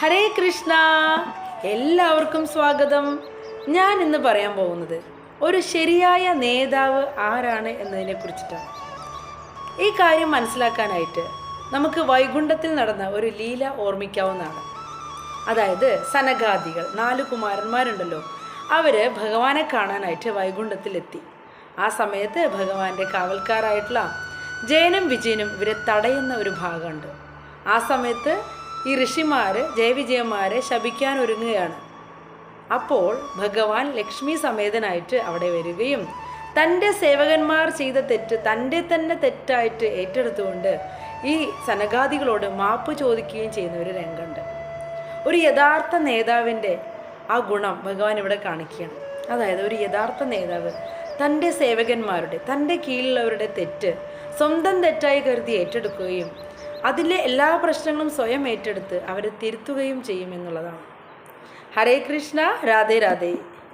ഹരേ കൃഷ്ണ, എല്ലാവർക്കും സ്വാഗതം. ഞാൻ ഇന്ന് പറയാൻ പോകുന്നത് ഒരു ശരിയായ നേതാവ് ആരാണ് എന്നതിനെ കുറിച്ചിട്ടാണ്. ഈ കാര്യം മനസ്സിലാക്കാനായിട്ട് നമുക്ക് വൈകുണ്ഠത്തിൽ നടന്ന ഒരു ലീല ഓർമ്മിക്കാവുന്നതാണ്. അതായത് സനകാദികൾ 4 കുമാരന്മാരുണ്ടല്ലോ, അവർ ഭഗവാനെ കാണാനായിട്ട് വൈകുണ്ഠത്തിലെത്തി. ആ സമയത്ത് ഭഗവാന്റെ കാവൽക്കാരായിട്ടുള്ള ജയനും വിജയനും ഇവരെ തടയുന്ന ഒരു ഭാഗമുണ്ട്. ആ സമയത്ത് ഈ ഋഷിമാർ ജയവിജയന്മാരെ ശപിക്കാൻ ഒരുങ്ങുകയാണ്. അപ്പോൾ ഭഗവാൻ ലക്ഷ്മി സമേതനായിട്ട് അവിടെ വരികയും തൻ്റെ സേവകന്മാർ ചെയ്ത തെറ്റ് തൻ്റെ തന്നെ തെറ്റായിട്ട് ഏറ്റെടുത്തുകൊണ്ട് ഈ സനകാദികളോട് മാപ്പ് ചോദിക്കുകയും ചെയ്യുന്ന ഒരു രംഗമുണ്ട്. ഒരു യഥാർത്ഥ നേതാവിൻ്റെ ആ ഗുണം ഭഗവാൻ ഇവിടെ കാണിക്കുകയാണ്. അതായത് ഒരു യഥാർത്ഥ നേതാവ് തൻ്റെ സേവകന്മാരുടെ തൻ്റെ കീഴിലുള്ളവരുടെ തെറ്റ് സ്വന്തം തെറ്റായി കരുതി ഏറ്റെടുക്കുകയും അതിലെ എല്ലാ പ്രശ്നങ്ങളും സ്വയം ഏറ്റെടുത്ത് അവരെ തിരുത്തുകയും ചെയ്യുമെന്നുള്ളതാണ്. ഹരേ കൃഷ്ണ, രാധേ രാധേ.